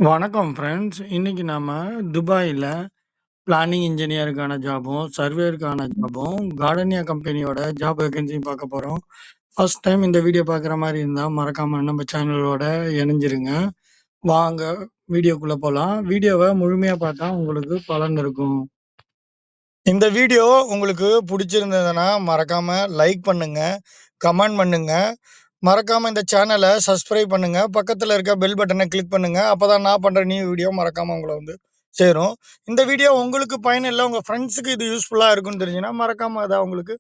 வணக்கம் ஃப்ரெண்ட்ஸ். இன்னைக்கு நாம துபாயில பிளானிங் இன்ஜினியருக்கான ஜாபும், சர்வேயருக்கான ஜாபும், கார்டனியா கம்பெனியோட ஜாப் வேகன்சியும் பார்க்க போறோம். ஃபர்ஸ்ட் டைம் இந்த வீடியோ பார்க்குற மாரி இருந்தா மறக்காம நம்ம சேனலோட இணைஞ்சிருங்க. வாங்க வீடியோக்குள்ள போலாம். வீடியோவை முழுமையா பார்த்தா உங்களுக்கு பலன் இருக்கும். இந்த வீடியோ உங்களுக்கு பிடிச்சிருந்ததுன்னா மறக்காம லைக் பண்ணுங்க, கமெண்ட் பண்ணுங்க. மறக்காம இந்த சேனலை சப்ஸ்கிரைப் பண்ணுங்க. பக்கத்துல இருக்க பெல் பட்டனை கிளிக் பண்ணுங்க. அப்பதான் நான் பண்ற நியூ வீடியோ மறக்காம உங்களை சேரும். இந்த வீடியோ உங்களுக்கு பயனில்லை, உங்க ஃப்ரெண்ட்ஸுக்கு இது யூஸ்ஃபுல்லா இருக்கும்னு தெரிஞ்சுன்னா மறக்காம அதை உங்களுக்கு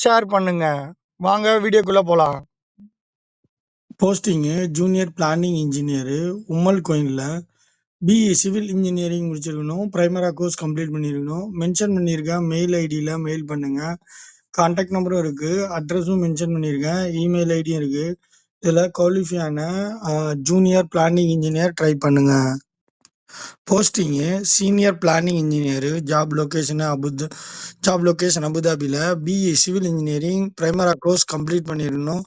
ஷேர் பண்ணுங்க. வாங்க வீடியோக்குள்ள போலாம். போஸ்டிங்கு ஜூனியர் பிளானிங் இன்ஜினியரு, உம்மல் கோயின்ல பிஇ சிவில் இன்ஜினியரிங் முடிச்சிருக்கணும். பிரைமரா கோர்ஸ் கம்ப்ளீட் பண்ணியிருக்கணும். மென்ஷன் பண்ணியிருக்கேன் மெயில் ஐடியில் மெயில் பண்ணுங்க. கான்டாக்ட் நம்பரும் இருக்கு, அட்ரஸும் மென்ஷன் பண்ணியிருக்கேன், இமெயில் ஐடியும் இருக்கு. இதில் குவாலிஃபையான ஜூனியர் பிளானிங் இன்ஜினியர் ட்ரை பண்ணுங்க. போஸ்டிங்கு senior planning engineer, job location அபுதாபியில் பிஇ சிவில் இன்ஜினியரிங் பிரைமரா கோர்ஸ் கம்ப்ளீட் பண்ணியிருக்கணும்.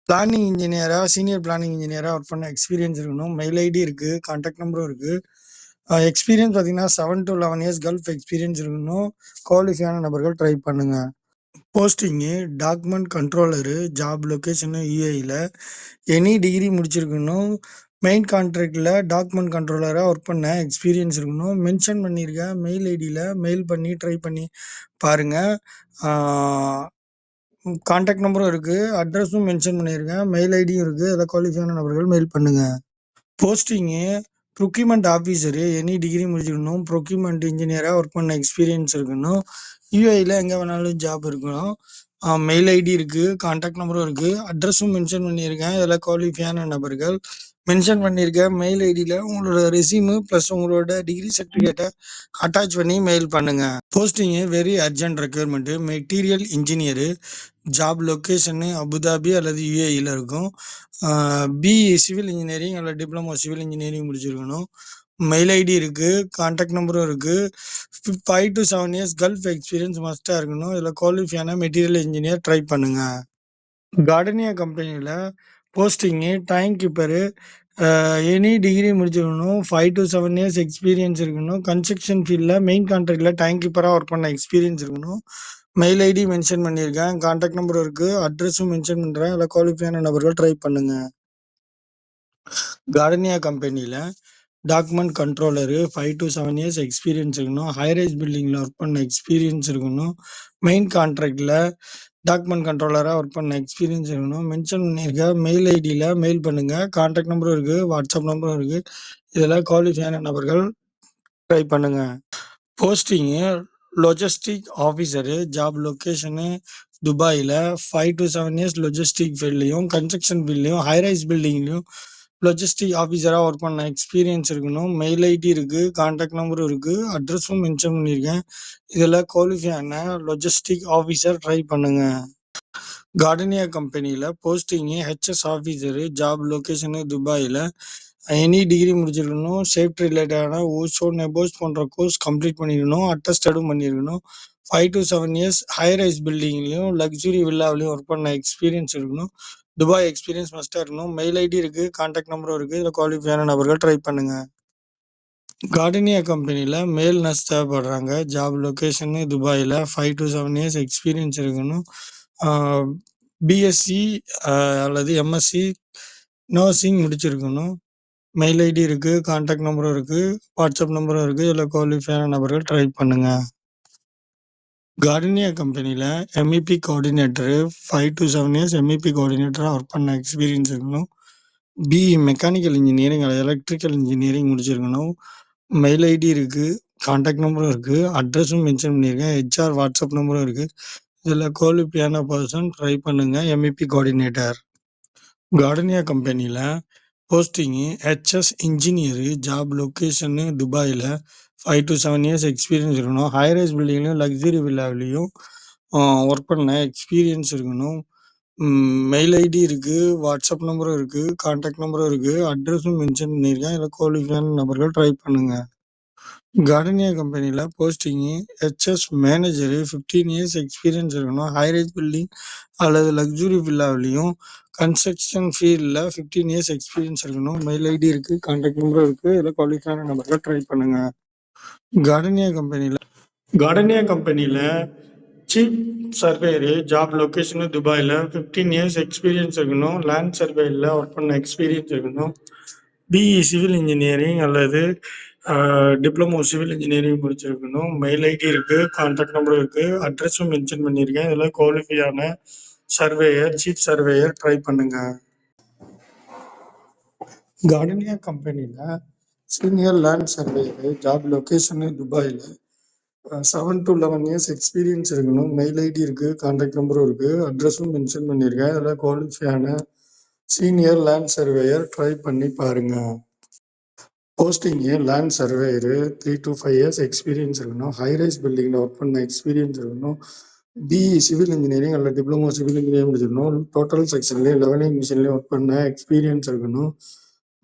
பிளானிங் இன்ஜினியராக சீனியர் பிளானிங் இன்ஜினியராக ஒர்க் பண்ண எக்ஸ்பீரியன்ஸ் இருக்கணும். மெயில் ஐடி இருக்குது, கான்டாக்ட் நம்பரும் இருக்குது. எக்ஸ்பீரியன்ஸ் பார்த்தீங்கன்னா 7 to 11 இயர்ஸ் கல்ஃப் எக்ஸ்பீரியன்ஸ் இருக்கணும். குவாலிஃபையான நபர்கள் ட்ரை பண்ணுங்க. போஸ்டிங்கு டாக்குமெண்ட் கண்ட்ரோலரு, ஜாப் லொக்கேஷனு யூஏஇயில் எனி டிகிரி முடிச்சிருக்கணும். மெயின் கான்ட்ராக்டில் டாக்குமெண்ட் கண்ட்ரோலராக ஒர்க் பண்ண எக்ஸ்பீரியன்ஸ் இருக்கணும். மென்ஷன் பண்ணியிருக்கேன் மெயில் ஐடியில் மெயில் பண்ணி ட்ரை பண்ணி பாருங்கள். கான்டாக்ட் நம்பரும் இருக்குது, அட்ரஸும் மென்ஷன் பண்ணியிருக்கேன், மெயில் ஐடியும் இருக்குது. அதை குவாலிஃபையான நபர்கள் மெயில் பண்ணுங்கள். Posting procurement officer, any degree முடிச்சிருக்கணும். ப்ரொக்யூமெண்ட் இன்ஜினியராக ஒர்க் பண்ண எக்ஸ்பீரியன்ஸ் இருக்கணும். யூஏஇயில் எங்கே வேணாலும் ஜாப் இருக்கணும். மெயில் ஐடி இருக்குது, கான்டாக்ட் நம்பரும் இருக்குது, அட்ரஸும் மென்ஷன் பண்ணியிருக்கேன். இதில் குவாலிஃபையான நபர்கள் மென்ஷன் பண்ணியிருக்கேன் மெயில் ஐடியில் உங்களோட ரெஸ்யூமு ப்ளஸ் உங்களோட டிகிரி சர்டிஃபிகேட்டை அட்டாச் பண்ணி மெயில் பண்ணுங்கள். Posting very urgent requirement material engineer, job location Abu Dhabi அல்லது யூஏஇயில் இருக்கும். பிஇ சிவில் இன்ஜினியரிங் அல்லது டிப்ளமோ சிவில் இன்ஜினியரிங் முடிச்சிருக்கணும். மெயில் ஐடி இருக்குது, கான்டாக்ட் நம்பரும் இருக்குது. 5 to 7 இயர்ஸ் கல்ஃப் எக்ஸ்பீரியன்ஸ் மஸ்ட்டாக இருக்கணும். இதில் குவாலிஃபையான மெட்டீரியல் இன்ஜினியர் ட்ரை பண்ணுங்கள். கார்டனியா கம்பெனியில் posting time keeper, any degree முடிச்சிருக்கணும். 5 to 7 இயர்ஸ் எக்ஸ்பீரியன்ஸ் இருக்கணும். கன்ஸ்ட்ரக்ஷன் ஃபீல்டில் மெயின் கான்ட்ராக்டில் டைம் கீப்பராக ஒர்க் பண்ண எக்ஸ்பீரியன்ஸ் இருக்கணும். மெயில் ஐடி மென்ஷன் பண்ணியிருக்கேன், கான்டாக்ட் நம்பரும் இருக்குது, அட்ரஸும் மென்ஷன் பண்ணுறேன். அதில் குவாலிஃபையான நபர்கள் ட்ரை பண்ணுங்கள். கார்டனியா கம்பெனியில் document controller, 5 to 7 years experience இருக்கணும். ஹைரைஸ் பில்டிங்கில் ஒர்க் பண்ண எக்ஸ்பீரியன்ஸ் இருக்கணும். மெயின் கான்ட்ராக்டில் டாக்குமெண்ட் கண்ட்ரோலராக ஒர்க் பண்ண எக்ஸ்பீரியன்ஸ் இருக்கணும். மென்ஷன் பண்ணியிருக்கேன் மெயில் ஐடியில் மெயில் பண்ணுங்கள், கான்டாக்ட் நம்பரும் இருக்குது, வாட்ஸ்அப் நம்பரும் இருக்குது. இதில் குவாலிஃபையான நபர்கள் ட்ரை பண்ணுங்கள். போஸ்டிங்கு லொஜிஸ்டிக் ஆஃபீஸரு, ஜாப் லொக்கேஷனு துபாயில் 5 to 7 இயர்ஸ் லொஜிஸ்டிக் ஃபீல்ட்லையும் கன்ஸ்ட்ரக்ஷன் ஃபீல்ட்லையும் ஹைரைஸ் பில்டிங்லையும் லொஜிஸ்டிக் ஆஃபீஸராக ஒர்க் பண்ண எக்ஸ்பீரியன்ஸ் இருக்கணும். மெயில் ஐடி இருக்குது, கான்டாக்ட் நம்பரும் இருக்குது, அட்ரஸும் மென்ஷன் பண்ணியிருக்கேன். இதில் குவாலிஃபையான லொஜிஸ்டிக் ஆஃபீஸர் ட்ரை பண்ணுங்கள். கார்டனியா கம்பெனியில் போஸ்டிங்கு ஹெச்எஸ் ஆஃபீஸரு, ஜாப் லொக்கேஷனு துபாயில் எனி டிகிரி முடிச்சிருக்கணும். சேஃப்டி ரிலேட்டடான ஓஷோ நெபோஸ் போன்ற கோர்ஸ் கம்ப்ளீட் பண்ணியிருக்கணும். அட்டஸ்டடும் பண்ணியிருக்கணும். 5 to 7 இயர்ஸ் ஹைரைஸ் பில்டிங்லையும் லக்ஸுரி வில்லாவிலையும் ஒர்க் பண்ண எக்ஸ்பீரியன்ஸ் இருக்கணும். துபாய் எக்ஸ்பீரியன்ஸ் மஸ்ட்டாக இருக்கணும். மெயில் ஐடி இருக்குது, கான்டாக்ட் நம்பரும் இருக்குது. இதில் குவாலிஃபையான நபர்கள் ட்ரை பண்ணுங்கள். கார்டனியா கம்பெனியில் மேல் நர்ஸ் தேவைப்படுறாங்க. ஜாப் லொக்கேஷனு துபாயில் 5 to 7 இயர்ஸ் எக்ஸ்பீரியன்ஸ் இருக்கணும். பிஎஸ்சி அல்லது எம்எஸ்சி நர்சிங் முடிச்சிருக்கணும். மெயில் ஐடி இருக்குது, கான்டாக்ட் நம்பரும் இருக்குது, வாட்ஸ்அப் நம்பரும் இருக்குது. இதில் குவாலிஃபையான நபர்கள் ட்ரை பண்ணுங்கள். கார்டனியா கம்பெனியில் MEP coordinator, 5 to 7 years MEP கோஆர்டினேட்டராக ஒர்க் பண்ண எக்ஸ்பீரியன்ஸ் இருக்கணும். பிஇ மெக்கானிக்கல் இன்ஜினியரிங் அல்லது எலக்ட்ரிக்கல் இன்ஜினியரிங் முடிச்சிருக்கணும். மெயில் ஐடி இருக்குது, கான்டாக்ட் நம்பரும் இருக்குது, அட்ரஸும் மென்ஷன் பண்ணியிருக்கேன், ஹெச்ஆர் வாட்ஸ்அப் நம்பரும் இருக்குது. இதில் குவாலிஃபையான பர்சன் ட்ரை பண்ணுங்கள். MEP coordinator. கார்டனியா கம்பெனியில் போஸ்டிங்கு ஹெச்எஸ் இன்ஜினியரு, ஜாப் லொக்கேஷனு துபாயில் 5 to 7 இயர்ஸ் எக்ஸ்பீரியன்ஸ் இருக்கணும். ஹைரைஸ் பில்டிங்லையும் லக்ஸுரி வில்லாவிலையும் ஒர்க் பண்ண எக்ஸ்பீரியன்ஸ் இருக்கணும். மெயில் ஐடி இருக்குது, வாட்ஸ்அப் நம்பரும் இருக்குது, கான்டாக்ட் நம்பரும் இருக்குது, அட்ரஸும் மென்ஷன் பண்ணியிருக்கேன். இதில் குவாலிஃபையான நபர்கள் ட்ரை பண்ணுங்கள். கார்டனியா கம்பெனில posting HS manager 15 years experience இருக்கணும். ஹை-ரைஸ் பில்டிங் அல்லது லக்ஸுரி வில்லாவிலயும் கன்ஸ்ட்ரக்ஷன் ஃபீல்ட்ல 15 இயர்ஸ் எக்ஸ்பீரியன்ஸ் இருக்கணும். மெயில் ஐடி இருக்கு, கான்டாக்ட் நம்பரும் இருக்கு. இதில் குவாலிஃபைடான நம்பர்கள் ட்ரை பண்ணுங்க. கார்டனியா கம்பெனில சீஃப் சர்வேயரு ஜாப் லொகேஷனு துபாயில் 15 இயர்ஸ் எக்ஸ்பீரியன்ஸ் இருக்கணும். லேண்ட் சர்வேயில் ஒர்க் பண்ண எக்ஸ்பீரியன்ஸ் இருக்கணும். பிஇ சிவில் இன்ஜினியரிங் அல்லது டிப்ளமோ சிவில் இன்ஜினியரிங் முடிச்சிருக்கணும். மெயில் ஐடி இருக்கு, கான்டாக்ட் நம்பரும் இருக்கு, அட்ரஸும் மென்ஷன் பண்ணியிருக்கேன். இதில் குவாலிஃபையான சர்வேயர் சீஃப் சர்வேயர் ட்ரை பண்ணுங்க. கார்டனியா கம்பெனியில் senior land surveyor job location துபாயில் 7 to 11 இயர்ஸ் எக்ஸ்பீரியன்ஸ் இருக்கணும். மெயில் ஐடி இருக்கு, கான்டாக்ட் நம்பரும் இருக்கு, அட்ரஸும் மென்ஷன் பண்ணியிருக்கேன். இதில் குவாலிஃபையான சீனியர் லேண்ட் சர்வேயர் ட்ரை பண்ணி பாருங்க. Posting land surveyor 3 to 5 years experience இருக்கணும். ஹை-ரைஸ் பில்டிங்கில் ஒர்க் பண்ண எக்ஸ்பீரியன்ஸ் இருக்கணும். பிஇ சிவில் இன்ஜினியரிங் அல்லது டிப்ளமோ சிவில் இன்ஜினியரிங் முடிச்சிருக்கணும். டோட்டல் செக்ஷன்லேயும் லெவலிங் மிஷின்லேயும் ஒர்க் பண்ண எக்ஸ்பீரியன்ஸ் இருக்கணும்.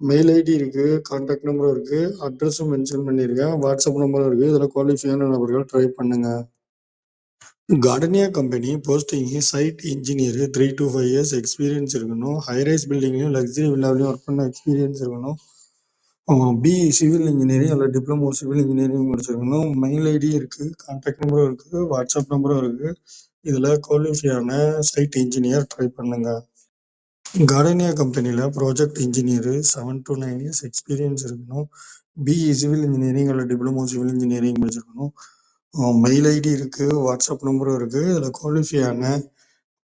மெயில் ஐடி இருக்கு, கான்டாக்ட் நம்பரும் இருக்கு, அட்ரஸும் மென்ஷன் பண்ணியிருக்கேன். வாட்ஸ்அப் நம்பரும் இருக்கு. இதில் குவாலிஃபையான நபர்கள் ட்ரை பண்ணுங்க. Gardenia company posting site engineer 3 to 5 years experience இருக்கணும். ஹை-ரைஸ் பில்டிங்லையும் லக்ஸரி வில்லாவிலையும் ஒர்க் பண்ண எக்ஸ்பீரியன்ஸ் இருக்கணும். பிஇ சிவில் இன்ஜினியரிங் அல்லது டிப்ளமோ சிவில் இன்ஜினியரிங் முடிச்சிருக்கணும். மெயில் ஐடி இருக்கு, கான்டாக்ட் நம்பரும் இருக்கு, வாட்ஸ்அப் நம்பரும் இருக்கு. இதில் குவாலிஃபையான சைட் இன்ஜினியர் ட்ரை பண்ணுங்க. கார்டனியா கம்பெனியில் project engineer 7 to 9 years experience இருக்கணும். பிஇ சிவில் இன்ஜினியரிங் அல்லது டிப்ளமோ சிவில் இன்ஜினியரிங் முடிச்சிருக்கணும். மெயில் ஐடி இருக்கு, வாட்ஸ்அப் நம்பரும் இருக்கு. இதில் குவாலிஃபையான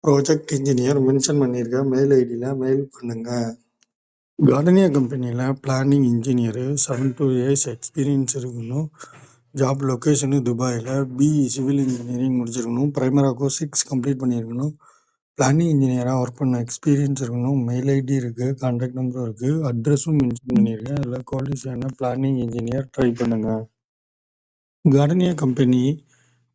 ப்ராஜெக்ட் இன்ஜினியர் மென்ஷன் பண்ணியிருக்கேன். மெயில் ஐடியில் மெயில் பண்ணுங்க. கார்டனியா கம்பெனியில் planning engineer 7 to 8 years experience இருக்கணும். ஜாப் லொகேஷனு துபாயில் பிஇ சிவில் இன்ஜினியரிங் முடிச்சிருக்கணும். பிரைமரா கோர்ஸ் 6 கம்ப்ளீட் பண்ணியிருக்கணும். பிளானிங் இன்ஜினியராக ஒர்க் பண்ண எக்ஸ்பீரியன்ஸ் இருக்கணும். மெயில் ஐடி இருக்கு, கான்டாக்ட் நம்பரும் இருக்கு, அட்ரஸும் மென்ஷன் பண்ணியிருக்கேன். அதில் குவாலிஃபையான பிளானிங் இன்ஜினியர் ட்ரை பண்ணுங்க. Gardenia company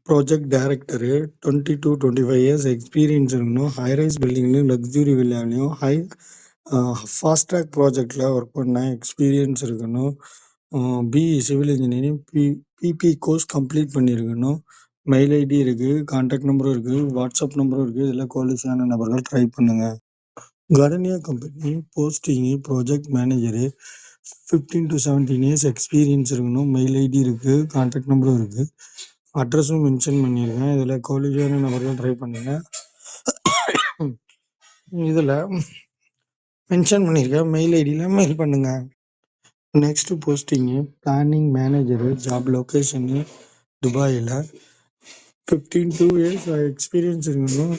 project director 20 to 25 years experience இருக்கணும். ஹை-ரைஸ் பில்டிங்லையும் லக்ஸுரி வில்லாலையும் ஃபாஸ்ட் ட்ராக் ப்ராஜெக்டில் ஒர்க் பண்ண எக்ஸ்பீரியன்ஸ் இருக்கணும். பிஇ சிவில் இன்ஜினியரிங் பிபி கோர்ஸ் கம்ப்ளீட் பண்ணியிருக்கணும். மெயில் ஐடி இருக்கு, கான்டாக்ட் நம்பரும் இருக்கு, வாட்ஸ்அப் நம்பரும் இருக்கு. இதில் குவாலிஃபையான நபர்கள் ட்ரை பண்ணுங்க. Gardenia company posting project manager 15 to 17 years experience இருக்கணும். மெயில் ஐடி இருக்கு, கான்டாக்ட் நம்பரும் இருக்கு, அட்ரஸும் மென்ஷன் பண்ணியிருக்கேன். இதில் குவாலிஃபையான நபர்கள் ட்ரை பண்ணுங்க. இதில் மென்ஷன் பண்ணியிருக்கேன். மெயில் ஐடியில் மெயில் பண்ணுங்க. Next posting planning manager job location துபாயில் 15 to 2 இயர்ஸ் எக்ஸ்பீரியன்ஸ் இருக்கணும்.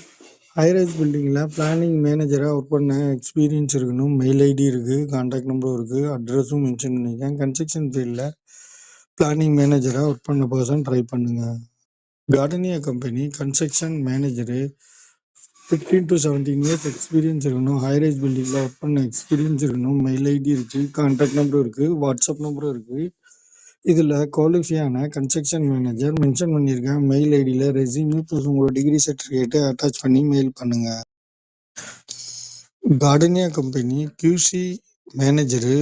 ஹை-ரைஸ் பில்டிங்கில் பிளானிங் மேனேஜராக ஒர்க் பண்ண எக்ஸ்பீரியன்ஸ் இருக்கணும். மெயில் ஐடி இருக்குது, கான்டாக்ட் நம்பரும் இருக்குது, அட்ரஸும் மென்ஷன் பண்ணியிருக்கேன். கன்ஸ்ட்ரக்ஷன் ஃபீல்டில் பிளானிங் மேனேஜராக ஒர்க் பண்ண பர்சன் ட்ரை பண்ணுங்கள். Gardenia company construction manager 15 to 17 years experience இருக்கணும். ஹை-ரைஸ் பில்டிங்கில் ஒர்க் பண்ண எக்ஸ்பீரியன்ஸ் இருக்கணும். மெயில் ஐடி இருக்குது, கான்டாக்ட் நம்பரும் இருக்குது, வாட்ஸ்அப் நம்பரும் இருக்குது. இதில் குவாலிஃபையான கன்ஸ்ட்ரக்ஷன் மேனேஜர் மென்ஷன் பண்ணியிருக்கேன். மெயில் ஐடியில் ரெஸ்யூமே ப்ளஸ் உங்களோட டிகிரி சர்டிஃபிகேட்டை அட்டாச் பண்ணி மெயில் பண்ணுங்கள். Gardenia company QC manager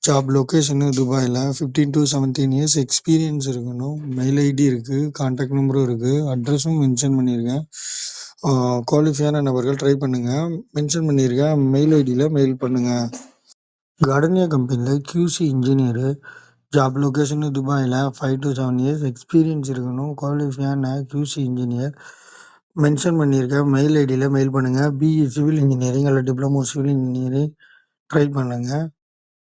job location துபாயில் 15 to 17 இயர்ஸ் எக்ஸ்பீரியன்ஸ் இருக்கணும். மெயில் ஐடி இருக்குது, கான்டாக்ட் நம்பரும் இருக்குது, அட்ரஸும் மென்ஷன் பண்ணியிருக்கேன். குவாலிஃபையான நபர்கள் ட்ரை பண்ணுங்கள். மென்ஷன் பண்ணியிருக்கேன். மெயில் ஐடியில் மெயில் பண்ணுங்கள். கார்டனியா கம்பெனியில் கியூசி இன்ஜினியரு ஜாப் லொகேஷனு துபாயில் 5 to 7 இயர்ஸ் எக்ஸ்பீரியன்ஸ் இருக்கணும். குவாலிஃபையான கியூசி இன்ஜினியர் மென்ஷன் பண்ணியிருக்கேன். மெயில் ஐடியில் மெயில் பண்ணுங்கள். பிஇ சிவில் இன்ஜினியரிங் அல்லது டிப்ளமோ சிவில் இன்ஜினியரிங் ட்ரை பண்ணுங்கள்.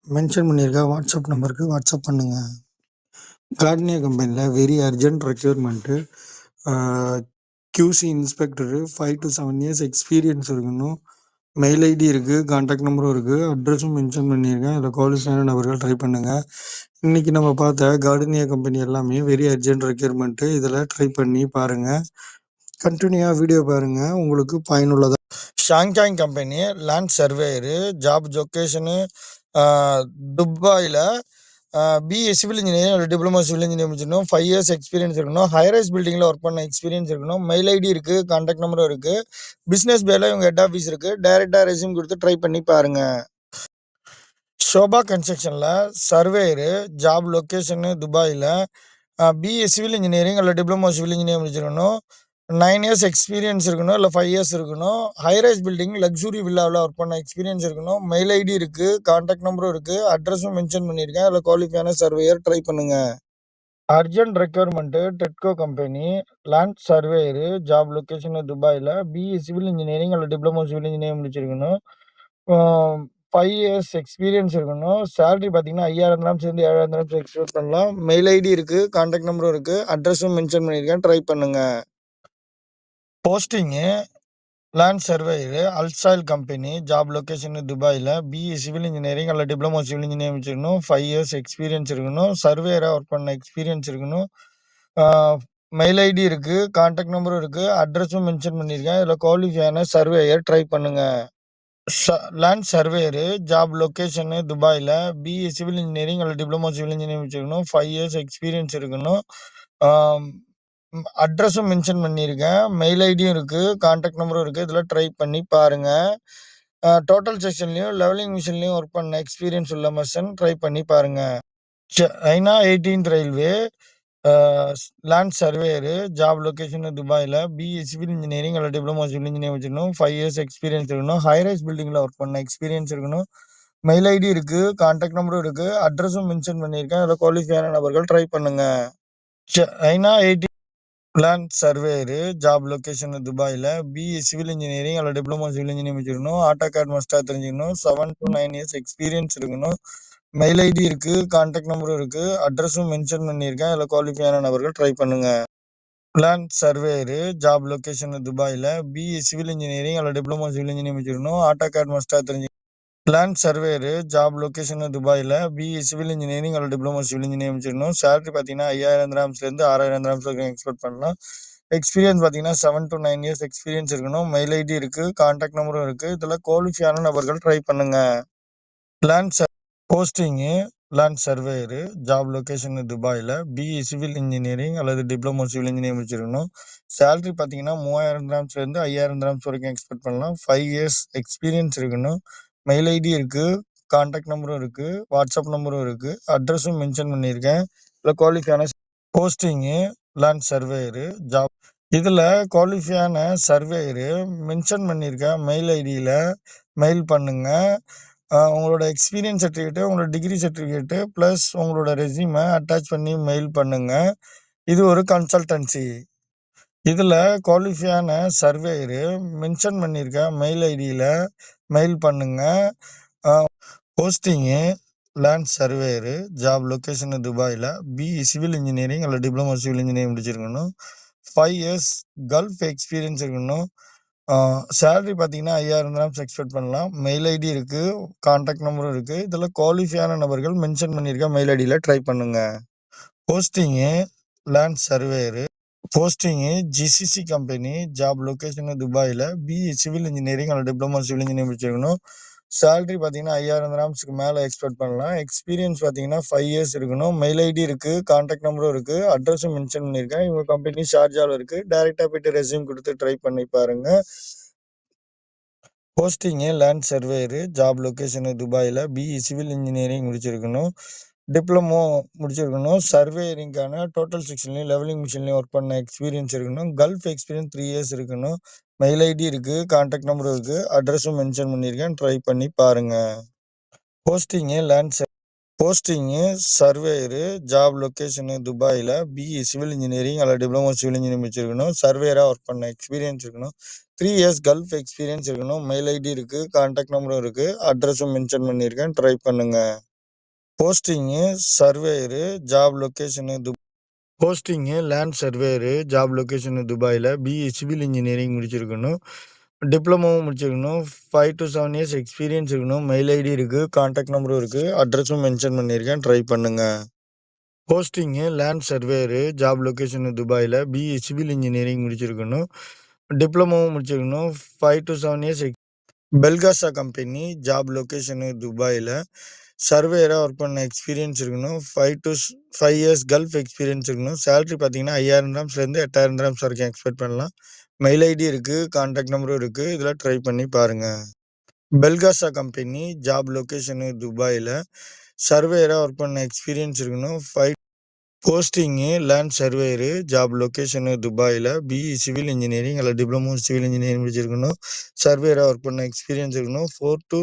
மென்ஷன் பண்ணியிருக்கேன். வாட்ஸ்அப் நம்பருக்கு வாட்ஸ்அப் பண்ணுங்கள். கார்டனியா கம்பெனியில் very urgent recruitment QC inspector 5 to 7 years experience இருக்கணும். மெயில் ஐடி இருக்குது, கான்டாக்ட் நம்பரும் இருக்குது, அட்ரஸும் மென்ஷன் பண்ணியிருக்கேன். இதில் குவாலிஃபையான நபர்கள் ட்ரை பண்ணுங்கள். இன்றைக்கி நம்ம பார்த்த கார்டனியா கம்பெனி எல்லாமே வெரி அர்ஜென்ட் ரெக்யூர்மெண்ட்டு. இதில் ட்ரை பண்ணி பாருங்கள். கண்டினியூவாக வீடியோ பாருங்கள், உங்களுக்கு பயனுள்ளதாக. ஷாங்காங் company land surveyor job location துபாயில் BA civil engineering diploma civil engineering முடிச்சிருக்கணும். 5 இயர்ஸ் எக்ஸ்பீரியன்ஸ் இருக்கணும். ஹை-ரைஸ் பில்டிங்கில் ஒர்க் பண்ண எக்ஸ்பீரியன்ஸ் இருக்கணும். மெயில் ஐடி இருக்குது, கான்டாக்ட் நம்பரும் இருக்குது. பிஸ்னஸ் பேல இவங்க ஹெட் ஆஃபீஸ் இருக்குது. டைரெக்டாக ரெஸ்யூம் கொடுத்து ட்ரை பண்ணி பாருங்கள். ஷோபா கன்ஸ்ட்ரக்ஷன்ல சர்வேயரு, ஜாப் லொகேஷனு துபாயில. பிஇ சிவில் இன்ஜினியரிங் அல்ல டிப்ளமோ சிவில் இன்ஜினியரிங் முடிச்சிருக்கணும். 9 இயர்ஸ் எக்ஸ்பீரியன்ஸ் இருக்கணும். இல்ல 5 இயர்ஸ் இருக்கணும். ஹை ரைஸ் பில்டிங், லக்ஸுரி வில்லாவுல ஒர்க் பண்ண எக்ஸ்பீரியன்ஸ் இருக்கணும். மெயில் ஐடி இருக்கு. கான்டாக்ட் நம்பரும் இருக்கு. அட்ரஸும் மென்ஷன் பண்ணியிருக்கேன். அதுல குவாலிஃபையான சர்வேயர் ட்ரை பண்ணுங்க. Urgent requirement Tedco company, land surveyor, job location துபாயில. பிஇ சிவில் இன்ஜினியரிங் அல்ல டிப்ளமோ சிவில் இன்ஜினியரிங் முடிச்சிருக்கணும். 5 இயர்ஸ் எக்ஸ்பீரியன்ஸ் இருக்கணும். சேலரி பார்த்தீங்கன்னா 5000 சேர்ந்து 7000 எக்ஸ்பெக்ட் பண்ணலாம். மெயில் ஐடி இருக்கு. கான்டாக்ட் நம்பரும் இருக்கு. அட்ரஸும் மென்ஷன் பண்ணியிருக்கேன். ட்ரை பண்ணுங்க. போஸ்டிங்கு லேண்ட் சர்வேயரு, அல்சாயில் கம்பெனி, ஜாப் லொகேஷன் துபாயில. பிஇ சிவில் இன்ஜினியரிங் அல்ல டிப்ளமோ சிவில் இன்ஜினியரிங் முடிச்சிருக்கணும். 5 இயர்ஸ் எக்ஸ்பீரியன்ஸ் இருக்கணும். சர்வேயராக ஒர்க் பண்ண எக்ஸ்பீரியன்ஸ் இருக்கணும். மெயில் ஐடி இருக்கு. கான்டாக்ட் நம்பரும் இருக்கு. அட்ரஸும் மென்ஷன் பண்ணியிருக்கேன். இதில் குவாலிஃபையான சர்வேயர் ட்ரை பண்ணுங்க. லேண்ட் சர்வேயரு, ஜாப் லொகேஷனு துபாயில. பிஇ சிவில் இன்ஜினியரிங் அல்ல டிப்ளமோ சிவில் இன்ஜினியரிங் முடிச்சிருக்கணும். 5 இயர்ஸ் எக்ஸ்பீரியன்ஸ் இருக்கணும். அட்ரஸும் மென்ஷன் பண்ணியிருக்கேன். மெயில் ஐடியும் இருக்கு. கான்டாக்ட் நம்பரும் இருக்கு. இதில் ட்ரை பண்ணி பாருங்க. டோட்டல் செக்ஷன்லையும் லெவலிங் மிஷின்லையும் ஒர்க் பண்ண எக்ஸ்பீரியன்ஸ் உள்ள பர்சன் ட்ரை பண்ணி பாருங்க. China 18th railway, land surveyor, job location துபாயில. பிஇ சிவில் இன்ஜினியரிங் அல்ல டிப்ளமோ சிவில் இன்ஜினியரிங் வச்சுக்கணும். 5 இயர்ஸ் எக்ஸ்பீரியன்ஸ் இருக்கணும். ஹை ரைஸ் பில்டிங்ல ஒர்க் பண்ண எக்ஸ்பீரியன்ஸ் இருக்கணும். மெயில் ஐடி இருக்கு. கான்டாக்ட் நம்பரும் இருக்கு. அட்ரஸும் மென்ஷன் பண்ணியிருக்கேன். அதில் குவாலிஃபையான நபர்கள் ட்ரை பண்ணுங்க. China 18 land surveyor, job location துபாயில. பிஇ சிவில் இன்ஜினியரிங் அல்ல டிப்ளமோ சிவில் இன்ஜினியரிங் வச்சுக்கணும். ஆட்டோகேட் மஸ்டா தெரிஞ்சுக்கணும். 7 to 9 இயர்ஸ் எக்ஸ்பீரியன்ஸ் இருக்கணும். மெயில் ஐடி இருக்கு. கான்டாக்ட் நம்பரும் இருக்கு. அட்ரஸும் மென்ஷன் பண்ணியிருக்கேன். அதில் குவாலிஃபையான நபர்கள் ட்ரை பண்ணுங்க. லேண்ட் சர்வேயரு, ஜாப் லொகேஷன் துபாயில. பிஇ சிவில் இன்ஜினியரிங் அல்ல டிப்ளமோ சிவில் இன்ஜினியரிங் முடிச்சிருக்கணும். ஆட்டோகேட் மஸ்டா தெரிஞ்சு லேண்ட் சர்வேயரு, ஜாப் லொகேஷன் துபாயில. பிஇ சிவில் இன்ஜினியரிங் அல்ல டிப்ளமோ சிவில் இன்ஜினியரிங் முடிச்சிருக்கணும். சேலரி பார்த்தீங்கன்னா 5000 சேர்ந்து 6000 வரைக்கும் எக்ஸ்பெக்ட் பண்ணலாம். எக்ஸ்பீரியன்ஸ் பார்த்தீங்கன்னா 7 to 9 இயர்ஸ் எக்ஸ்பீரியன்ஸ் இருக்கணும். மெயில் ஐடி இருக்கு. கான்டாக்ட் நம்பரும் இருக்கு. இதில் குவாலிஃபையான நபர்கள் ட்ரை பண்ணுங்க. Land posting land surveyor, job location துபாயில. பிஇ சிவில் இன்ஜினியரிங் அல்லது டிப்ளமோ சிவில் இன்ஜினியரிங் முடிச்சிருக்கணும். சேலரி பார்த்தீங்கன்னா 3000 5000 வரைக்கும் எக்ஸ்பெக்ட் பண்ணலாம். 5 இயர்ஸ் எக்ஸ்பீரியன்ஸ் இருக்கணும். மெயில் ஐடி இருக்கு. கான்டாக்ட் நம்பரும் இருக்கு. வாட்ஸ்அப் நம்பரும் இருக்கு. அட்ரஸும் மென்ஷன் பண்ணியிருக்கேன். இதில் குவாலிஃபையான போஸ்டிங்கு லேண்ட் சர்வேயரு, ஜாப். இதில் குவாலிஃபையான சர்வேயரு மென்ஷன் பண்ணியிருக்கேன். மெயில் ஐடியில் மெயில் பண்ணுங்க. உங்களோட எக்ஸ்பீரியன்ஸ் சர்டிஃபிகேட்டு, உங்களோட டிகிரி சர்டிஃபிகேட்டு ப்ளஸ் உங்களோட ரெஸ்யூமை அட்டாச் பண்ணி மெயில் பண்ணுங்க. இது ஒரு கன்சல்டன்சி. இதில் குவாலிஃபையான சர்வேயரு மென்ஷன் பண்ணியிருக்க மெயில் ஐடியில் மெயில் பண்ணுங்க. Posting land surveyor, job location துபாயில. பிஇ சிவில் இன்ஜினியரிங் அல்ல டிப்ளமோ சிவில் இன்ஜினியரிங் முடிச்சிருக்கணும். 5 இயர்ஸ் கல்ஃப் எக்ஸ்பீரியன்ஸ் இருக்கணும். சேலரி பார்த்தீங்கன்னா 5000 எக்ஸ்பெக்ட் பண்ணலாம். மெயில் ஐடி இருக்கு. கான்டாக்ட் நம்பரும் இருக்கு. இதில் குவாலிஃபையான நபர்கள் மென்ஷன் பண்ணியிருக்க மெயில் ஐடியில் ட்ரை பண்ணுங்க. Posting land surveyor, posting GCC company, job location துபாயில. பிஇ சிவில் இன்ஜினியரிங் அல்ல டிப்ளமோ சிவில் இன்ஜினியரிங் முடிச்சிருக்கணும். சேலரி பார்த்தீங்கன்னா 5000 மேலே எக்ஸ்பெக்ட் பண்ணலாம். எக்ஸ்பீரியன்ஸ் பார்த்தீங்கன்னா 5 இயர்ஸ் இருக்கணும். மெயில் ஐடி இருக்கு. கான்டாக்ட் நம்பரும் இருக்கு. அட்ரஸும் மென்ஷன் பண்ணியிருக்கேன். இவங்க கம்பெனி ஷார்ஜாவில் இருக்கு. டைரெக்டாக போயிட்டு ரெஸ்யூம் கொடுத்து ட்ரை பண்ணி பாருங்க. Posting land surveyor, job location துபாயில. பிஇ சிவில் இன்ஜினியரிங் முடிச்சிருக்கணும். டிப்ளமோ முடிச்சிருக்கணும். சர்வேயரிங்கான டோட்டல் செக்ஷன்லையும் லெவலிங் மிஷின்லையும் ஒர்க் பண்ண எக்ஸ்பீரியன்ஸ் இருக்கணும். கல்ஃப் எக்ஸ்பீரியன்ஸ் 3 இயர்ஸ் இருக்கணும். மெயில் ஐடி இருக்கு. கான்டாக்ட் நம்பரும் இருக்கு. அட்ரஸும் மென்ஷன் பண்ணியிருக்கேன். ட்ரை பண்ணி பாருங்க. Posting posting surveyor, job location துபாயில. பிஇ சிவில் இன்ஜினியரிங் அல்ல டிப்ளமோ சிவில் இன்ஜினியரிங் முடிச்சிருக்கணும். சர்வேயராக ஒர்க் பண்ண எக்ஸ்பீரியன்ஸ் இருக்கணும். 3 இயர்ஸ் கல்ஃப் எக்ஸ்பீரியன்ஸ் இருக்கணும். மெயில் ஐடி இருக்கு. கான்டாக்ட் நம்பரும் இருக்கு. அட்ரஸும் மென்ஷன் பண்ணியிருக்கேன். ட்ரை பண்ணுங்க. Posting surveyor, job location posting land surveyor, job location துபாயில. பிஇ சிவில் இன்ஜினியரிங் முடிச்சிருக்கணும். டிப்ளமோவும் முடிச்சிருக்கணும். 5 to 7 இயர்ஸ் எக்ஸ்பீரியன்ஸ் இருக்கணும். மெயில் ஐடி இருக்கு. கான்டாக்ட் நம்பரும் இருக்கு. அட்ரஸும் மென்ஷன் பண்ணியிருக்கேன். ட்ரை பண்ணுங்க. Posting land surveyor, job location துபாயில. பிஇ சிவில் இன்ஜினியரிங் முடிச்சிருக்கணும். டிப்ளமோவும் முடிச்சிருக்கணும். 5 to 7 இயர்ஸ் பெல்காசா கம்பெனி, ஜாப் லொகேஷன் துபாயில. சர்வேயராக ஒர்க் பண்ண எக்ஸ்பீரியன்ஸ் இருக்கணும். 5 இயர்ஸ் கல்ஃப் எக்ஸ்பீரியன்ஸ் இருக்கணும். சேலரி பார்த்தீங்கன்னா 5000 8000 வரைக்கும் எக்ஸ்பெக்ட் பண்ணலாம். மெயில் ஐடி இருக்கு. கான்டாக்ட் நம்பரும் இருக்கு. இதில் ட்ரை பண்ணி பாருங்க. பெல்காசா கம்பெனி, ஜாப் லொகேஷனு துபாயில. சர்வேயரா ஒர்க் பண்ண எக்ஸ்பீரியன்ஸ் இருக்கணும். Posting land surveyor, job location துபாயில. பிஇ சிவில் இன்ஜினியரிங் அல்லது டிப்ளமோ சிவில் இன்ஜினியரிங் முடிச்சிருக்கணும். சர்வேயரா ஒர்க் பண்ண எக்ஸ்பீரியன்ஸ் இருக்கணும். 4 to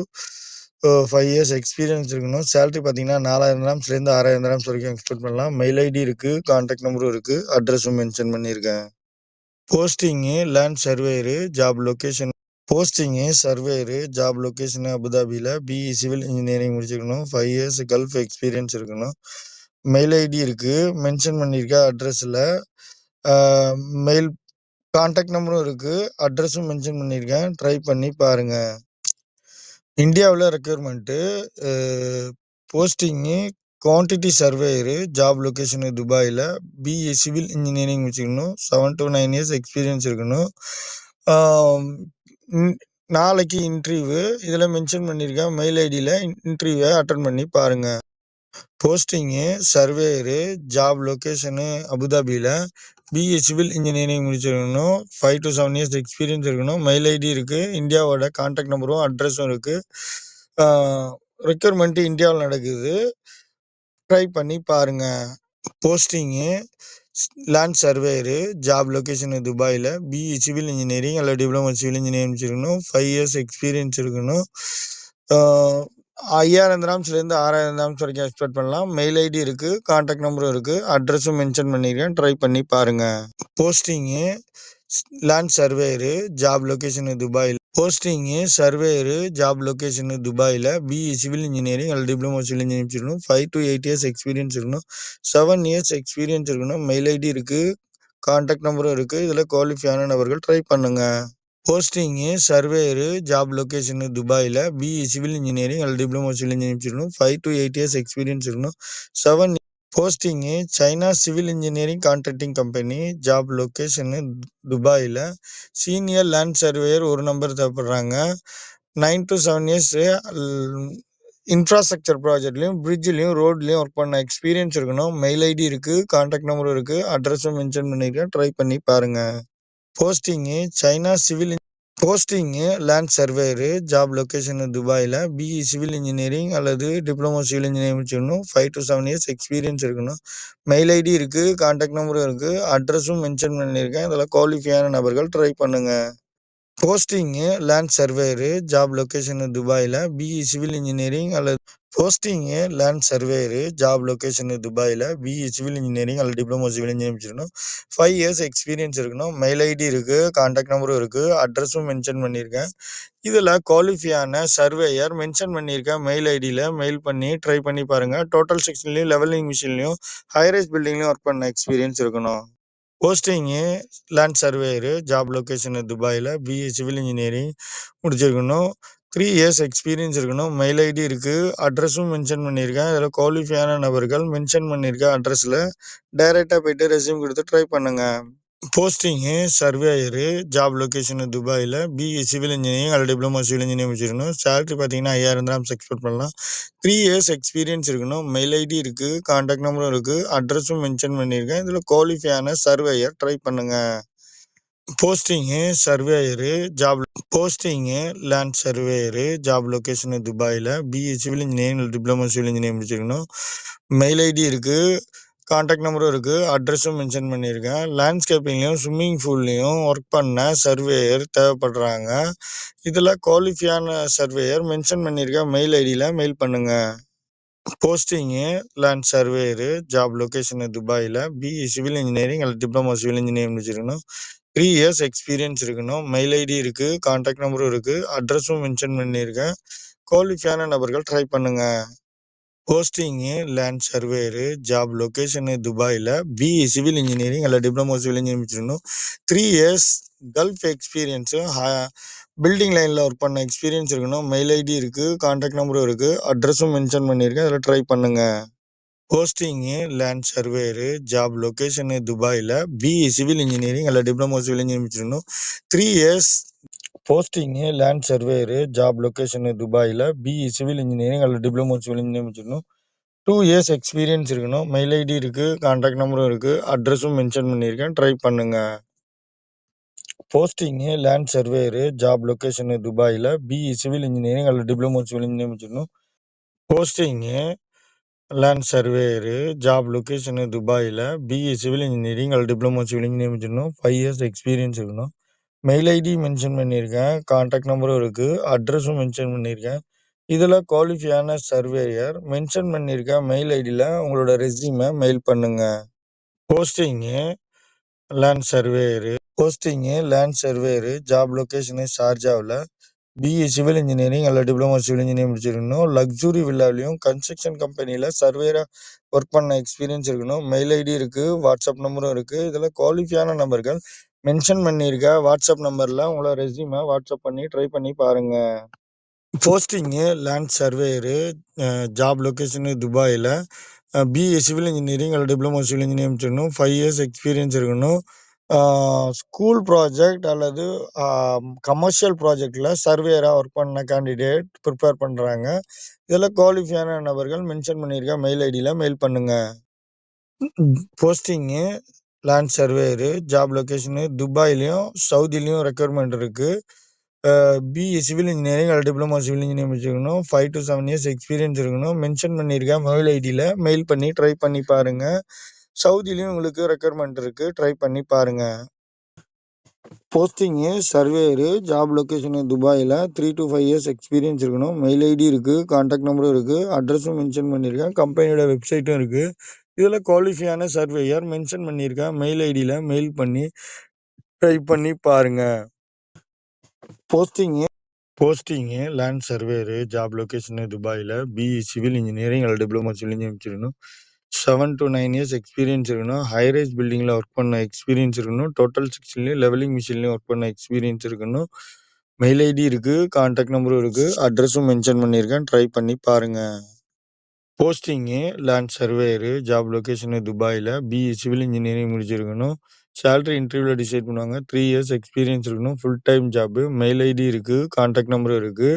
5 இயர்ஸ் எக்ஸ்பீரியன்ஸ் இருக்கணும். சேலரி பார்த்தீங்கன்னா $4000 $6000 வரைக்கும் எக்ஸ்பெக்ட் பண்ணலாம். மெயில் ஐடி இருக்கு, கான்டாக்ட் நம்பரும் இருக்கு, அட்ரஸும் மென்ஷன் பண்ணியிருக்கேன். Posting land surveyor, job location surveyor, job location அபுதாபியில். பிஇ சிவில் இன்ஜினியரிங் முடிச்சிருக்கணும். 5 இயர்ஸ் கல்ஃப் எக்ஸ்பீரியன்ஸ் இருக்கணும். மெயில் ஐடி இருக்கு, மென்ஷன் பண்ணியிருக்க அட்ரஸில். மெயில் கான்டாக்ட் நம்பரும் இருக்கு, அட்ரஸும் மென்ஷன் பண்ணியிருக்கேன். ட்ரை பண்ணி பாருங்க. இந்தியாவில் requirement. Posting quantity surveyor, job location துபாயில். பிஇ சிவில் இன்ஜினியரிங் வச்சுக்கணும். 7 to 9 இயர்ஸ் எக்ஸ்பீரியன்ஸ் இருக்கணும். நாளைக்கு இன்டர்வியூ இதில் மென்ஷன் பண்ணியிருக்கேன். மெயில் ஐடியில் இன்டர்வியூவை அட்டன் பண்ணி பாருங்க. போஸ்டிங்கு சர்வேயரு, ஜாப் லொகேஷனு அபுதாபியில். பிஇ சிவில் இன்ஜினியரிங் முடிச்சிருக்கணும். 5 to 7 இயர்ஸ் எக்ஸ்பீரியன்ஸ் இருக்கணும். மெயில் ஐடி இருக்கு, இந்தியாவோட கான்டாக்ட் நம்பரும் அட்ரஸும் இருக்கு. ரெக்யர்மெண்ட் இந்தியாவில் நடக்குது. ட்ரை பண்ணி பாருங்க. Posting land surveyor, job location துபாயில். பிஇ சிவில் இன்ஜினியரிங் அல்லது டிப்ளமோ சிவில் இன்ஜினியரிங் முடிச்சிருக்கணும். 5 இயர்ஸ் எக்ஸ்பீரியன்ஸ் இருக்கணும். $5000 $6000 வரைக்கும் எக்ஸ்பெக்ட் பண்ணலாம். மெயில் ஐடி இருக்கு, கான்டாக்ட் நம்பரும் இருக்கு, அட்ரஸும் மென்ஷன் பண்ணியிருக்கேன். ட்ரை பண்ணி பாருங்க. Posting land surveyor, job location துபாயில். போஸ்டிங்கு சர்வேயரு, ஜாப் லொகேஷனு துபாயில். பிஇ சிவில் இன்ஜினியரிங் அல்லது டிப்ளமோ சிவில் இன்ஜினியரிங் இருக்கணும். 5 to 8 இயர்ஸ் எக்ஸ்பீரியன்ஸ் இருக்கணும். 7 இயர்ஸ் எக்ஸ்பீரியன்ஸ் இருக்கணும். மெயில் ஐடி இருக்கு, கான்டாக்ட் நம்பரும் இருக்கு. இதில் குவாலிஃபையான நபர்கள் ட்ரை பண்ணுங்க. போஸ்டிங்கு சர்வேயரு, ஜாப் லொகேஷனு துபாயில். பிஇ சிவில் இன்ஜினியரிங் அல்லது டிப்ளமோ சிவில் இன்ஜினியரிங் இருக்கணும். 5 to 8 இயர்ஸ் எக்ஸ்பீரியன்ஸ் இருக்கணும். 7 posting China civil engineering contracting company, job location துபாயில். சீனியர் லேண்ட் சர்வேயர் ஒரு நம்பர் தேவைப்படுறாங்க. 9 to 7 இயர்ஸ் இன்ஃப்ராஸ்ட்ரக்சர் ப்ராஜெக்ட்லையும் பிரிட்ஜ்லையும் ரோட்லையும் ஒர்க் பண்ண எக்ஸ்பீரியன்ஸ் இருக்கணும். மெயில் ஐடி இருக்கு, கான்டாக்ட் நம்பரும் இருக்கு, அட்ரஸும் மென்ஷன் பண்ணியிருக்கேன். ட்ரை பண்ணி பாருங்க. Posting China civil posting land surveyor, job location துபாயில். பிஇ சிவில் இன்ஜினியரிங் அல்லது டிப்ளமோ சிவில் இன்ஜினியரிங் முடிச்சிடணும். 5 to 7 இயர்ஸ் எக்ஸ்பீரியன்ஸ் இருக்கணும். மெயில் ஐடி இருக்கு, கான்டாக்ட் நம்பரும் இருக்கு, அட்ரஸும் மென்ஷன் பண்ணியிருக்கேன். இதில் குவாலிஃபையான நபர்கள் ட்ரை பண்ணுங்க. Posting land surveyor, job location துபாயில். பிஇ சிவில் இன்ஜினியரிங் அல்லது posting land surveyor, job location துபாயில். பிஇ சிவில் இன்ஜினியரிங் அல்லது டிப்ளமோ சிவில் இன்ஜினியரிங் முடிச்சிடணும். 5 இயர்ஸ் எக்ஸ்பீரியன்ஸ் இருக்கணும். மெயில் ஐடி இருக்கு, கான்டாக்ட் நம்பரும் இருக்கு, அட்ரஸும் மென்ஷன் பண்ணியிருக்கேன். இதில் குவாலிஃபையான சர்வேயர் மென்ஷன் பண்ணியிருக்கேன். மெயில் ஐடியில் மெயில் பண்ணி ட்ரை பண்ணி பாருங்க. டோட்டல் செக்ஷன்லையும் லெவலிங் மிஷின்லையும் ஹைரேஜ் பில்டிங்லையும் ஒர்க் பண்ண எக்ஸ்பீரியன்ஸ் இருக்கணும். Posting land surveyor, job location துபாயில். பிஇ சிவில் இன்ஜினியரிங் முடிச்சிருக்கணும். 3 இயர்ஸ் எக்ஸ்பீரியன்ஸ் இருக்கணும். மெயில் ஐடி இருக்கு, அட்ரஸும் மென்ஷன் பண்ணியிருக்கேன். இதில் குவாலிஃபையான நபர்கள் மென்ஷன் பண்ணியிருக்க அட்ரஸில் டைரெக்டாக போயிட்டு ரெஸ்யூம் கொடுத்து ட்ரை பண்ணுங்க. போஸ்டிங்கு சர்வேயரு, ஜாப் லொகேஷனு துபாயில். பிஇ சிவில் இன்ஜினியரிங் அல்லது டிப்ளமோ சிவில் இன்ஜினியரிங் முடிச்சிருக்கணும். சேலரி பார்த்தீங்கன்னா $5000 எக்ஸ்பெக்ட் பண்ணலாம். 3 இயர்ஸ் எக்ஸ்பீரியன்ஸ் இருக்கணும். மெயில் ஐடி இருக்கு, கான்டாக்ட் நம்பரும் இருக்கு, அட்ரஸும் மென்ஷன் பண்ணியிருக்கேன். இதில் குவாலிஃபையான சர்வேயர் ட்ரை பண்ணுங்க. Posting surveyor, posting land surveyor, job location துபாயில். பிஇ சிவில் இன்ஜினியரிங் அல்லது டிப்ளமோ சிவில் இன்ஜினியரிங் முடிச்சிருக்கணும். மெயில் ஐடி இருக்கு, கான்டாக்ட் நம்பரும் இருக்கு, அட்ரஸும் மென்ஷன் பண்ணியிருக்கேன். லேண்ட்ஸ்கேப்பிங்லையும் ஸ்விம்மிங் பூல்லையும் ஒர்க் பண்ண சர்வேயர் தேவைப்படுறாங்க. இதில் குவாலிஃபையான சர்வேயர் மென்ஷன் பண்ணியிருக்க மெயில் ஐடியில் மெயில் பண்ணுங்க. Posting land surveyor, job location துபாயில். பிஇ சிவில் இன்ஜினியரிங் அல்லது டிப்ளமோ சிவில் இன்ஜினியரிங் முடிச்சிருக்கணும். 3 இயர்ஸ் எக்ஸ்பீரியன்ஸ் இருக்கணும். மெயில் ஐடி இருக்கு, கான்டாக்ட் நம்பரும் இருக்கு, அட்ரஸும் மென்ஷன் பண்ணியிருக்கேன். குவாலிஃபையான நபர்கள் ட்ரை பண்ணுங்க. Posting land surveyor, job location துபாயில். பிஇ சிவில் இன்ஜினியரிங் அல்லது டிப்ளமோ சிவில் இன்ஜினியரிங் முடிச்சிருக்கணும். 3 இயர்ஸ் கல்ஃப் எக்ஸ்பீரியன்ஸும் பில்டிங் லைனில் ஒர்க் பண்ண எக்ஸ்பீரியன்ஸ் இருக்கணும். மெயில் ஐடி இருக்கு, கான்டாக்ட் நம்பரும் இருக்கு, அட்ரஸும் மென்ஷன் பண்ணியிருக்கேன். அதில் ட்ரை பண்ணுங்க. Posting land surveyor, job location துபாயில். பிஇ சிவில் இன்ஜினியரிங் அல்லது டிப்ளமோ சிவில் இன்ஜினியரிங் முடிச்சிருக்கணும். 3 years posting land surveyor, job location துபாயில். பிஇ சிவில் இன்ஜினியரிங் அல்லது டிப்ளமோ சிவில் இன்ஜினியரிங் முடிச்சிருக்கணும். 2 இயர்ஸ் எக்ஸ்பீரியன்ஸ் இருக்கணும். மெயில் ஐடி இருக்கு, கான்டாக்ட் நம்பரும் இருக்கு, அட்ரஸும் மென்ஷன் பண்ணியிருக்கேன். ட்ரை பண்ணுங்க. Posting land surveyor, job location துபாயில. பிஇ சிவில் இன்ஜினியரிங் அல்லது டிப்ளமோ சிவில் இன்ஜினியரிங் முடிச்சிருக்கணும். Posting land surveyor, job location துபாயில. பிஇ சிவில் இன்ஜினியரிங் அல்லது டிப்ளமோ சிவில் இன்ஜினியரிங் முடிச்சிருக்கணும். 5 இயர்ஸ் எக்ஸ்பீரியன்ஸ் இருக்கணும். மெயில் ஐடி மென்ஷன் பண்ணியிருக்கேன். கான்டாக்ட் நம்பரும் இருக்கு. அட்ரஸும் மென்ஷன் பண்ணியிருக்கேன். இதில் குவாலிஃபையான சர்வேயர் மென்ஷன் பண்ணியிருக்க மெயில் ஐடியில் உங்களோட ரெஸ்யூமை மெயில் பண்ணுங்க. Posting land surveyor, job location ஷார்ஜாவில். பிஇ சிவில் இன்ஜினியரிங் அல்லது டிப்ளமோ சிவில் இன்ஜினியரிங் முடிச்சிருக்கணும். லக்ஸுரி வில்லாலையும் கன்ஸ்ட்ரக்ஷன் கம்பெனியில் சர்வேயராக ஒர்க் பண்ண எக்ஸ்பீரியன்ஸ் இருக்கணும். மெயில் ஐடி இருக்குது, வாட்ஸ்அப் நம்பரும் இருக்குது. இதில் குவாலிஃபையான நபர்கள் மென்ஷன் பண்ணியிருக்க வாட்ஸ்அப் நம்பரில் உங்களோட ரெஸ்யூமை வாட்ஸ்அப் பண்ணி ட்ரை பண்ணி பாருங்கள். Posting land surveyor, job location துபாயில். பிஇ சிவில் இன்ஜினியரிங் அல்லது டிப்ளமோ சிவில் இன்ஜினியரிங் முடிச்சிருக்கணும். 5 இயர்ஸ் எக்ஸ்பீரியன்ஸ் இருக்கணும். ஸ்கூல் ப்ராஜெக்ட் அல்லது கமர்ஷியல் ப்ராஜெக்டில் சர்வேயராக ஒர்க் பண்ண கேண்டிடேட் ப்ரிப்பேர் பண்ணுறாங்க. இதில் குவாலிஃபையான நபர்கள் மென்ஷன் பண்ணியிருக்க மெயில் ஐடியில் மெயில் பண்ணுங்கள். Posting land surveyor, job location துபாயிலையும் சவுதிலையும் ரெக்யர்மெண்ட் இருக்குது. பிஇ சிவில் இன்ஜினியரிங் அல்லது டிப்ளமோ சிவில் இன்ஜினியரிங் முடிச்சிருக்கணும். 5 to 7 இயர்ஸ் எக்ஸ்பீரியன்ஸ் இருக்கணும். மென்ஷன் பண்ணியிருக்க மெயில் ஐடியில் மெயில் பண்ணி ட்ரை பண்ணி பாருங்கள். சவுதிலையும் உங்களுக்கு ரெக்யர்மெண்ட் இருக்குது, ட்ரை பண்ணி பாருங்கள். போஸ்டிங்கு சர்வேயரு, ஜாப் லொகேஷனு துபாயில். 3 to 5 இயர்ஸ் எக்ஸ்பீரியன்ஸ் இருக்கணும். மெயில் ஐடி இருக்குது, கான்டாக்ட் நம்பரும் இருக்குது, அட்ரஸும் மென்ஷன் பண்ணியிருக்கேன். கம்பெனியோட வெப்சைட்டும் இருக்குது. இதில் குவாலிஃபையான சர்வேயர் மென்ஷன் பண்ணியிருக்கேன் மெயில் ஐடியில் மெயில் பண்ணி ட்ரை பண்ணி பாருங்கள். Posting land surveyor, job location துபாயில். பிஇ சிவில் இன்ஜினியரிங் அல்லது டிப்ளமோ சிவில் இன்ஜினியரிங் முடிச்சிருக்கணும். 7 to 9 இயர்ஸ் எக்ஸ்பீரியன்ஸ் இருக்கணும். ஹைரைஸ் பில்டிங்கில் ஒர்க் பண்ண எக்ஸ்பீரியன்ஸ் இருக்கணும். டோட்டல் செக்ஷன்லையும் லெவலிங் மிஷின்லையும் ஒர்க் பண்ண எக்ஸ்பீரியன்ஸ் இருக்கணும். மெயில் ஐடி இருக்குது, கான்டாக்ட் நம்பரும் இருக்குது, அட்ரஸும் மென்ஷன் பண்ணியிருக்கேன், ட்ரை பண்ணி பாருங்கள். Posting land surveyor, job location துபாயில். பிஇ சிவில் இன்ஜினியரிங் முடிச்சிருக்கணும். சேலரி இன்டர்வியூவில் டிசைட் பண்ணுவாங்க. 3 இயர்ஸ் எக்ஸ்பீரியன்ஸ் இருக்கணும். Full time job. Mail ID இருக்குது, கான்டாக்ட் நம்பரும் இருக்குது.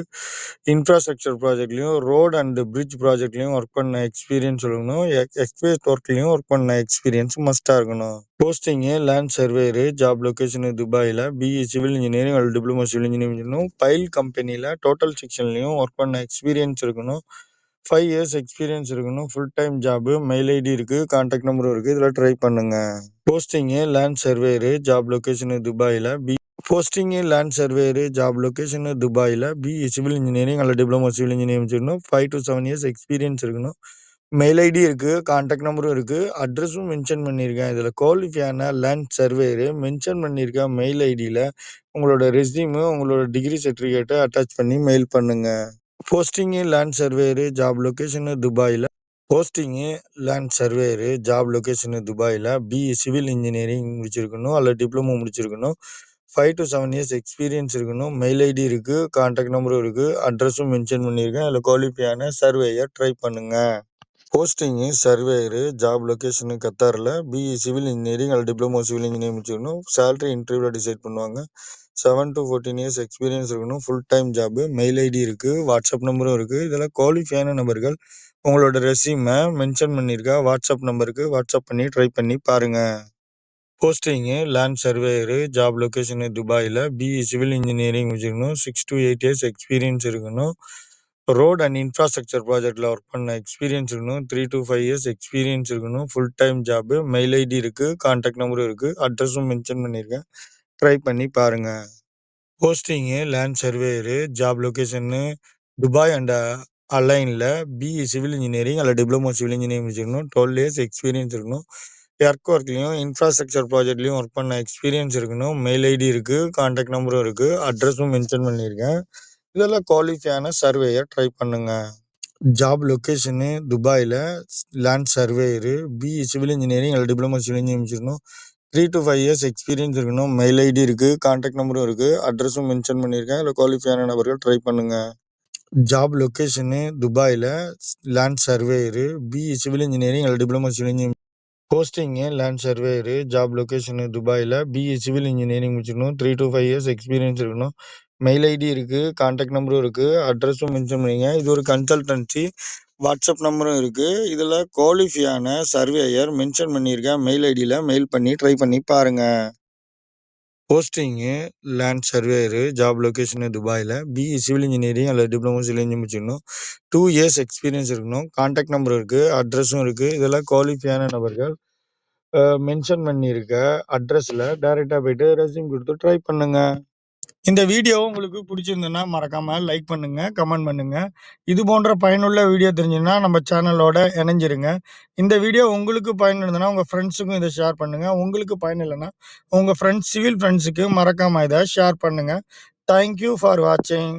இன்ஃப்ராஸ்ட்ரக்சர் ப்ராஜெக்ட்லையும் ரோட் அண்ட் பிரிட்ஜ் ப்ராஜெக்ட்லையும் ஒர்க் பண்ண எக்ஸ்பீரியன்ஸ் இருக்கணும். எக்ஸ்பிரஸ் ஒர்க்லையும் ஒர்க் பண்ண எக்ஸ்பீரியன்ஸ் மஸ்ட்டாக இருக்கணும். Posting land surveyor, job location துபாயில். பிஇ சிவில் இன்ஜினியரிங் அல்லது டிப்ளமோ சிவில் இன்ஜினியரிங் இருக்கணும். பைல் கம்பெனியில் டோட்டல் செக்ஷன்லையும் ஒர்க் பண்ண எக்ஸ்பீரியன்ஸ் இருக்கணும். 5 இயர்ஸ் எக்ஸ்பீரியன்ஸ் இருக்கணும். Full time job. Mail ID இருக்குது, கான்டாக்ட் நம்பரும் இருக்குது. இதில் ட்ரை பண்ணுங்கள். Posting land surveyor, job location துபாயில். பிஇ சிவில் இன்ஜினியரிங் அல்லது டிப்ளமோ சிவில் இன்ஜினியரிங் இருக்கணும். 5 to 7 இயர்ஸ் எக்ஸ்பீரியன்ஸ் இருக்கணும். மெயில் ஐடி இருக்குது, கான்டாக்ட் நம்பரும் இருக்குது, அட்ரஸும் மென்ஷன் பண்ணியிருக்கேன். இதில் குவாலிஃபையான லேண்ட் சர்வேயரு மென்ஷன் பண்ணியிருக்க மெயில் ஐடியில் உங்களோட ரெஸ்யூமு, உங்களோட டிகிரி சர்டிஃபிகேட்டை அட்டாச் பண்ணி மெயில் பண்ணுங்கள். Posting land surveyor, job location துபாயில். பிஇ சிவில் இன்ஜினியரிங் முடிச்சிருக்கணும் அல்லது டிப்ளமோ முடிச்சிருக்கணும். 5 to 7 இயர்ஸ் எக்ஸ்பீரியன்ஸ் இருக்கணும். மெயில் ஐடி இருக்குது, கான்டாக்ட் நம்பரும் இருக்குது, அட்ரஸும் மென்ஷன் பண்ணியிருக்கேன். அதில் குவாலிஃபையான சர்வேயர் ட்ரை பண்ணுங்கள். போஸ்டிங்கு சர்வேயரு, ஜாப் லொகேஷனு கத்தாரில். பிஇ சிவில் இன்ஜினியரிங் அல்லது டிப்ளமோ சிவில் இன்ஜினியரிங் முடிச்சிருக்கணும். சேலரி இன்டர்வியூவில் டிசைட் பண்ணுவாங்க. 7 to 14 இயர்ஸ் எக்ஸ்பீரியன்ஸ் இருக்கணும். Full time job. Mail ID இருக்குது, வாட்ஸ்அப் நம்பரும் இருக்குது. இதில் குவாலிஃபையான நபர்கள் உங்களோட ரெஸ்யூமை மென்ஷன் பண்ணியிருக்க வாட்ஸ்அப் நம்பருக்கு வாட்ஸ்அப் பண்ணி ட்ரை பண்ணி பாருங்கள். Posting land surveyor, job location துபாயில். பிஇ சிவில் இன்ஜினியரிங் முடிச்சிருக்கணும். 6 to 8 இயர்ஸ் எக்ஸ்பீரியன்ஸ் இருக்கணும். ரோட் அண்ட் இன்ஃப்ராஸ்ட்ரக்சர் ப்ராஜெக்டில் ஒர்க் பண்ண எக்ஸ்பீரியன்ஸ் இருக்கணும். 3 to 5 இயர்ஸ் எக்ஸ்பீரியன்ஸ் இருக்கணும். Full time job. Mail ID இருக்குது, கான்டாக்ட் நம்பரும் இருக்குது, அட்ரஸும் மென்ஷன் பண்ணியிருக்கேன், ட்ரை பண்ணி பாருங்கள். Posting land surveyor, job location Dubai and அலைனில். பிஇ சிவில் இன்ஜினியரிங் அல்லது டிப்ளமோ சிவில் இன்ஜினியரிங் முடிச்சிருக்கணும். 12 இயர்ஸ் எக்ஸ்பீரியன்ஸ் இருக்கணும். ஒர்க்லையும் இன்ஃப்ராஸ்ட்ரக்சர் ப்ராஜெக்ட்லையும் ஒர்க் பண்ண எக்ஸ்பீரியன்ஸ் இருக்கணும். மெயில் ஐடி இருக்குது, கான்டாக்ட் நம்பரும் இருக்குது, அட்ரஸும் மென்ஷன் பண்ணியிருக்கேன். இதெல்லாம் குவாலிஃபையான சர்வேயர் ட்ரை பண்ணுங்கள். ஜாப் லொகேஷனு துபாயில். Land surveyor, BE civil engineering அல்லது டிப்ளமோ சிவில் இன்ஜினியரிங் முடிச்சிருக்கணும். 3 to 5 இயர்ஸ் எக்ஸ்பீரியன்ஸ் இருக்கணும். மெயில் ஐடி இருக்குது, கான்டாக்ட் நம்பரும் இருக்குது, அட்ரஸும் மென்ஷன் பண்ணியிருக்கேன். இல்லை குவாலிஃபையான நபர்கள் ட்ரை பண்ணுங்கள். ஜாப் லொகேஷனு துபாயில். Land surveyor, BE civil engineering அல்லது diploma civil engineering. Posting land surveyor, job location துபாயில். பிஇ சிவில் இன்ஜினியரிங் முடிச்சிருக்கணும். 3 to 5 இயர்ஸ் எக்ஸ்பீரியன்ஸ் இருக்கணும். மெயில் ஐடி இருக்குது, கான்டாக்ட் நம்பரும் இருக்குது, அட்ரஸும் மென்ஷன் பண்ணிங்க. இது ஒரு கன்சல்டன்சி. வாட்ஸ்அப் நம்பரும் இருக்குது. இதில் குவாலிஃபையான சர்வேயர் மென்ஷன் பண்ணியிருக்கேன் மெயில் ஐடியில் மெயில் பண்ணி ட்ரை பண்ணி பாருங்கள். Posting land surveyor, job location துபாயில். பிஇ சிவில் இன்ஜினியரிங் அல்லது டிப்ளமோ சிவில் இன்ஜினியரிங் முடிச்சிடணும். 2 இயர்ஸ் எக்ஸ்பீரியன்ஸ் இருக்கணும். கான்டாக்ட் நம்பர் இருக்குது, அட்ரஸும் இருக்குது. இதெல்லாம் குவாலிஃபையான நபர்கள். மென்ஷன் பண்ணியிருக்க அட்ரஸில் டைரெக்டாக போயிட்டு ரெஸ்யூம் கொடுத்து ட்ரை பண்ணுங்க. இந்த வீடியோ உங்களுக்கு பிடிச்சிருந்ததுன்னா மறக்காமல் லைக் பண்ணுங்கள், கமெண்ட் பண்ணுங்கள். இது போன்ற பயனுள்ள வீடியோ தெரிஞ்சுன்னா நம்ம சேனலோட இணைஞ்சிருங்க. இந்த வீடியோ உங்களுக்கு பயன் இருந்ததுன்னா உங்கள் ஃப்ரெண்ட்ஸுக்கும் இதை ஷேர் பண்ணுங்கள். உங்களுக்கு பயன் இல்லைன்னா உங்கள் சிவில் ஃப்ரெண்ட்ஸுக்கு மறக்காமல் இதை ஷேர் பண்ணுங்கள். தேங்க்யூ ஃபார் வாட்சிங்.